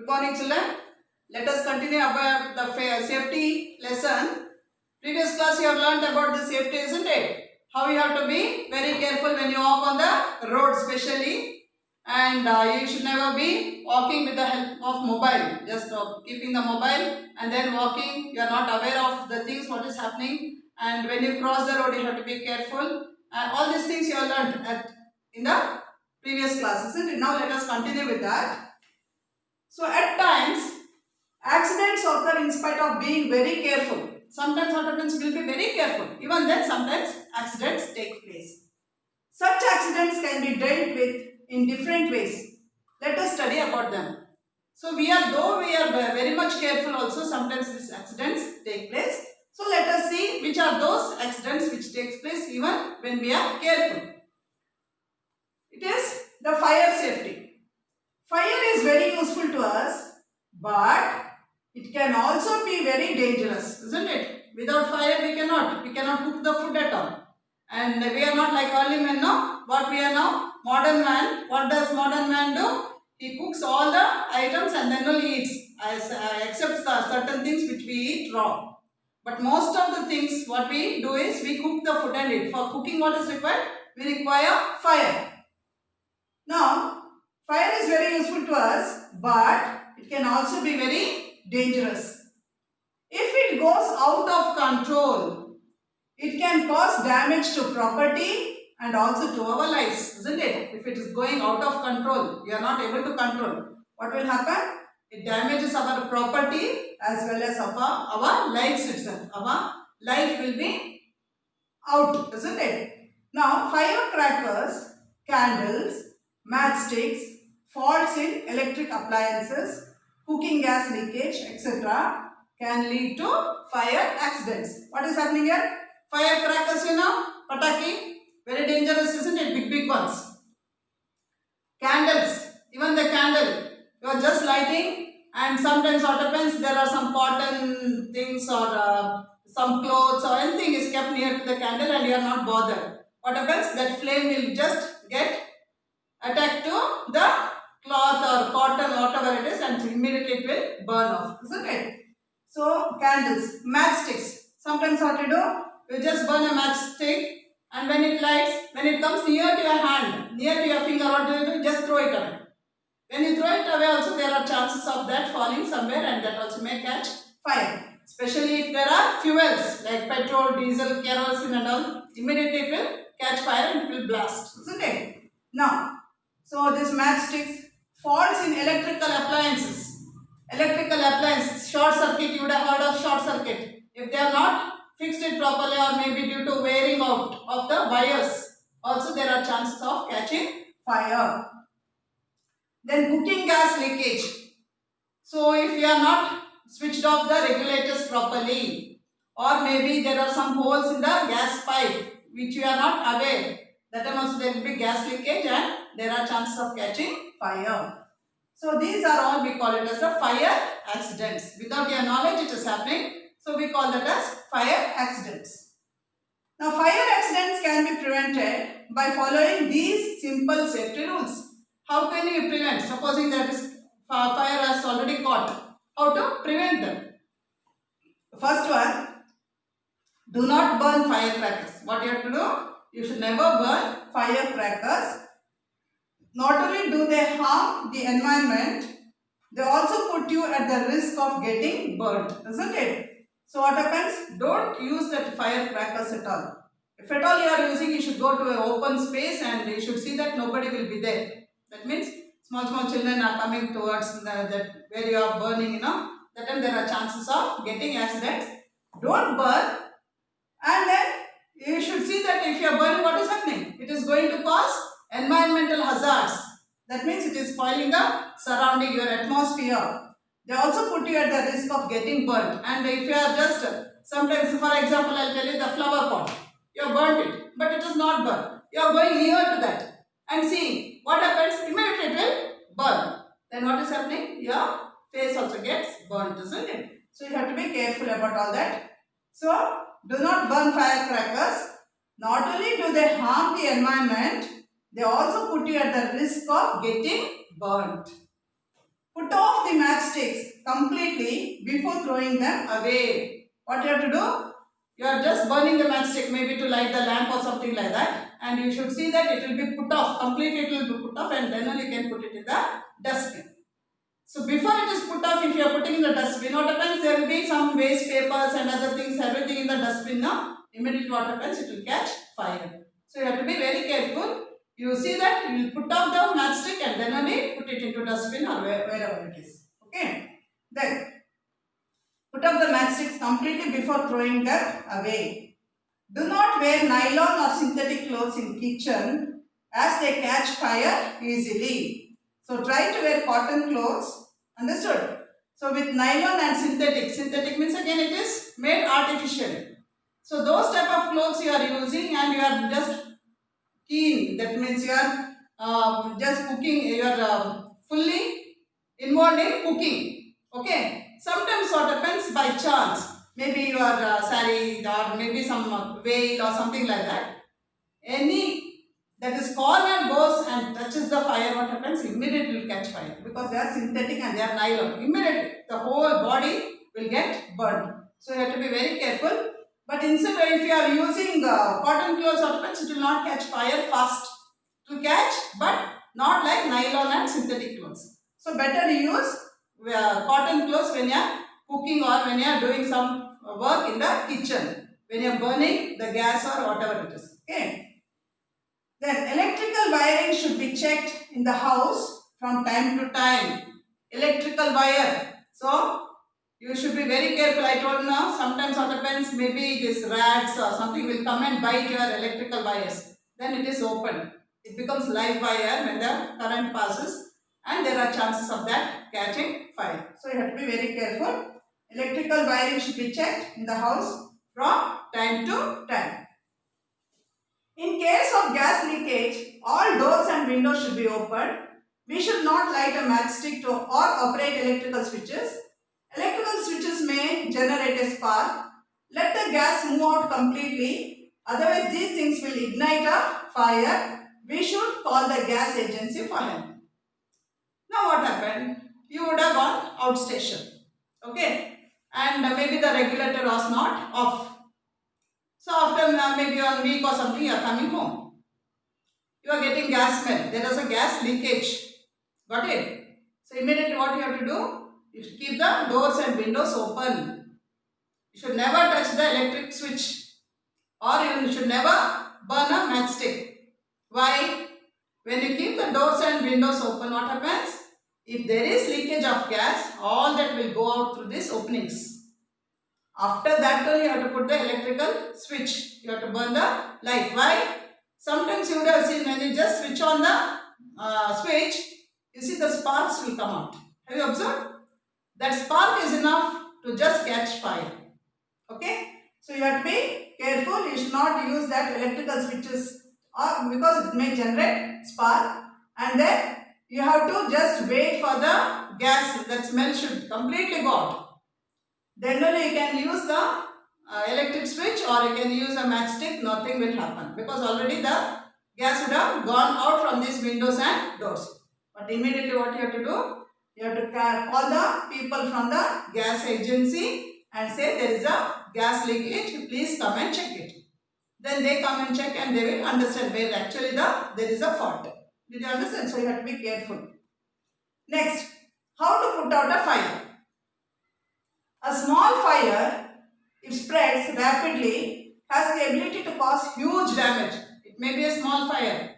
Good morning, children. Let us continue about the safety lesson. Previous class you have learned about the safety, isn't it? How you have to be very careful when you walk on the road, especially, and you should never be walking with the help of mobile. Just keeping the mobile and then walking. You are not aware of the things what is happening, and when you cross the road, you have to be careful. All these things you have learned in the previous class, isn't it? Now let us continue with that. So at times, accidents occur in spite of being very careful. Sometimes what happens, we'll be very careful. Even then, sometimes accidents take place. Such accidents can be dealt with in different ways. Let us study about them. So though we are very much careful also, sometimes these accidents take place. So let us see which are those accidents which takes place even when we are careful. It is the fire safety. Fire is very useful to us, but it can also be very dangerous, isn't it? Without fire, we cannot cook the food at all. And we are not like early men now. What we are now? Modern man. What does modern man do? He cooks all the items and then only eats, except certain things which we eat raw. But most of the things what we do is we cook the food and eat. For cooking, what is required? We require fire. Now, fire is very useful to us, but it can also be very dangerous. If it goes out of control, it can cause damage to property and also to our lives, isn't it? If it is going out of control, we are not able to control. What will happen? It damages our property as well as our lives itself. Our life will be out, isn't it? Now, firecrackers, candles, matchsticks, faults in electric appliances, cooking gas leakage, etc. can lead to fire accidents. What is happening here? Firecrackers, pataki, very dangerous, isn't it? Big ones. Candles, even the candle, you are just lighting, and sometimes what happens, there are some cotton things or some clothes or anything is kept near to the candle and you are not bothered. What happens? That flame will just get attached to the cloth or cotton, whatever it is, and immediately it will burn off, isn't it? So candles, matchsticks. Sometimes what you do, you just burn a matchstick, and when it lights, when it comes near to your hand, near to your finger, what do? Just throw it away. When you throw it away also, there are chances of that falling somewhere and that also may catch fire. Especially if there are fuels like petrol, diesel, kerosene and all, immediately it will catch fire and it will blast, isn't it? Now, so this matchsticks, faults in electrical appliances. Electrical appliances, short circuit, you would have heard of short circuit. If they are not fixed it properly or maybe due to wearing out of the wires, also there are chances of catching fire. Then cooking gas leakage. So if you are not switched off the regulators properly, or maybe there are some holes in the gas pipe which you are not aware, that time also there will be gas leakage and there are chances of catching fire. So these are all, we call it as the fire accidents. Without your knowledge it is happening. So we call that as fire accidents. Now fire accidents can be prevented by following these simple safety rules. How can you prevent? Supposing that is fire has already caught. How to prevent them? First one, do not burn firecrackers. What you have to do? You should never burn firecrackers. Not only do they harm the environment, they also put you at the risk of getting burnt, isn't it? So what happens? Don't use that firecrackers at all. If at all you are using, you should go to an open space and you should see that nobody will be there. That means small children are coming towards that where you are burning, that time there are chances of getting accidents. Don't burn, and then you should see that if you are burning, what is happening? It is going to cause environmental hazards. That means it is spoiling the surrounding, your atmosphere. They also put you at the risk of getting burnt. And if you are just, sometimes for example, I will tell you the flower pot. You have burnt it, but it is not burnt. You are going near to that and seeing what happens, immediately it will burn. Then what is happening? Your face also gets burnt, isn't it? So you have to be careful about all that. So do not burn firecrackers. Not only do they harm the environment, they also put you at the risk of getting burnt. Put off the completely before throwing them away. What you have to do? You are just burning the matchstick maybe to light the lamp or something like that, and you should see that it will be put off, completely it will be put off, and then only you can put it in the dustbin. So before it is put off, if you are putting in the dustbin, what happens? There will be some waste papers and other things, everything in the dustbin now. Immediately what happens? It will catch fire. So you have to be very careful. You see that you will put off the matchstick and then only put it into dustbin or wherever it is. Okay. Then put off the matchsticks completely before throwing them away. Do not wear nylon or synthetic clothes in kitchen as they catch fire easily. So try to wear cotton clothes. Understood? So with nylon and synthetic means again it is made artificially. So those type of clothes you are using and you are just keen. That means you are just cooking. You are fully involved in cooking. Okay. Sometimes what happens by chance, maybe your saree or maybe some veil or something like that. Any that is corner goes and touches the fire, what happens? Immediately will catch fire because they are synthetic and they are nylon. Immediately the whole body will get burned. So you have to be very careful. But instead, if you are using cotton clothes, what happens? It will not catch fire fast. It will catch, but not like nylon and synthetic clothes. So better to use cotton clothes when you are cooking or when you are doing some work in the kitchen, when you are burning the gas or whatever it is. Okay. Then electrical wiring should be checked in the house from time to time. Electrical wire. So you should be very careful. I told now sometimes what happens, maybe this rats or something will come and bite your electrical wires. Then it is open. It becomes live wire when the current passes and there are chances of that catching fire. So you have to be very careful. Electrical wiring should be checked in the house from time to time. In case of gas leakage, all doors and windows should be opened. We should not light a matchstick to or operate electrical switches. Electrical switches may generate a spark. Let the gas move out completely. Otherwise, these things will ignite a fire. We should call the gas agency for help. Now what happened? You would have gone outstation. Okay. And maybe the regulator was not off. So after maybe 1 week or something, you are coming home. You are getting gas smell. There is a gas leakage. Got it? So immediately what you have to do? You should keep the doors and windows open. You should never touch the electric switch. Or you should never burn a matchstick. Why? When you keep the doors and windows open, what happens? If there is leakage of gas, all that will go out through these openings. After that only you have to put the electrical switch. You have to burn the light. Why? Sometimes you would have seen when you just switch on the switch, you see the sparks will come out. Have you observed? That spark is enough to just catch fire. Okay? So you have to be careful. You should not use that electrical switches because it may generate spark. And then you have to just wait for the gas. That smell should completely go out. Then only you can use the electric switch or you can use a matchstick. Nothing will happen because already the gas would have gone out from these windows and doors. But immediately what you have to do? You have to call the people from the gas agency and say there is a gas leakage. Please come and check it. Then they come and check and they will understand where actually there is a fault. Did you understand? So you have to be careful. Next, how to put out a fire. A small fire, if spreads rapidly, has the ability to cause huge damage. It may be a small fire,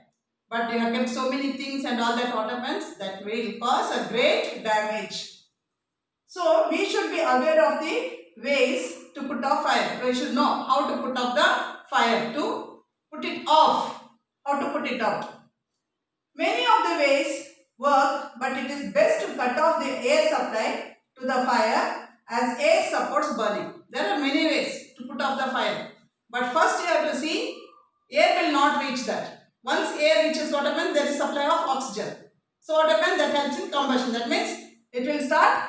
but you have kept so many things and all that, what happens? That will cause a great damage. So we should be aware of the ways to put off fire. We should know how to put off the fire, to put it off, how to put it out. Many of the ways work, but it is best to cut off the air supply to the fire as air supports burning. There are many ways to put off the fire. But first you have to see, air will not reach that. Once air reaches, what happens? There is supply of oxygen. So what happens? That helps in combustion. That means it will start.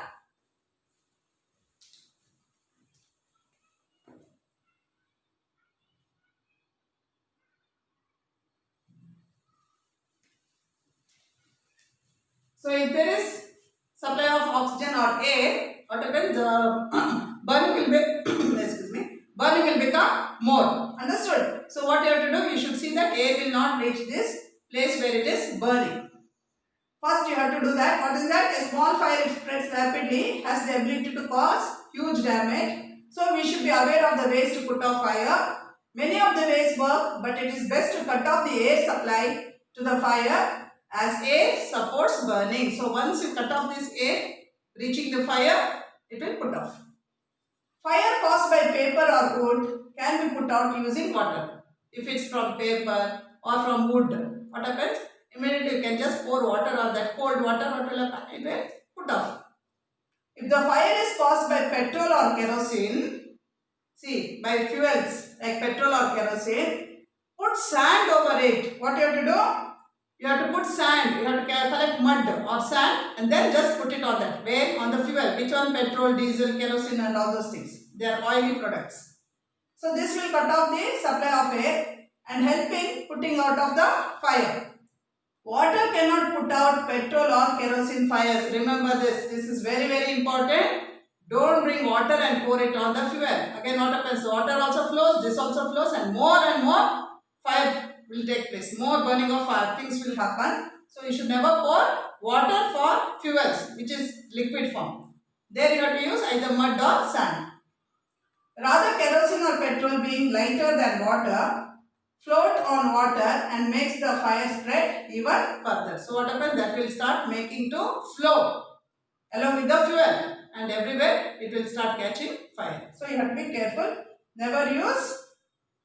So if there is supply of oxygen or air, what happens? Burning will be excuse me, burning will become more. Understood? So what you have to do, you should see that air will not reach this place where it is burning. First you have to do that. What is that? A small fire, if spreads rapidly, has the ability to cause huge damage. So we should be aware of the ways to put off fire. Many of the ways work, but it is best to cut off the air supply to the fire, as air supports burning. So once you cut off this air reaching the fire, it will put off. Fire caused by paper or wood can be put out using water. If it's from paper or from wood, what happens? Immediately you can just pour water on that cold water, what will happen? It will put off. If the fire is caused by petrol or kerosene, see, by fuels like petrol or kerosene, put sand over it. What you have to do? You have to put sand, you have to collect mud or sand and then just put it on that. Where? On the fuel. Which one? Petrol, diesel, kerosene and all those things. They are oily products. So this will cut off the supply of air and help in putting out of the fire. Water cannot put out petrol or kerosene fires. Remember this. This is very, very important. Don't bring water and pour it on the fuel. Again, what happens? Water also flows, this also flows and more fire will take place. More burning of fire. Things will happen. So, you should never pour water for fuels, which is liquid form. There you have to use either mud or sand. Rather, kerosene or petrol being lighter than water, float on water and makes the fire spread even further. So what happens? That will start making to flow along with the fuel and everywhere it will start catching fire. So you have to be careful. Never use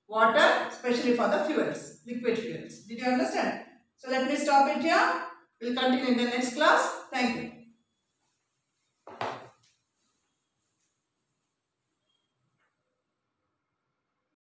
water, especially for the fuels, liquid fuels. Did you understand? So let me stop it here. We'll continue in the next class. Thank you.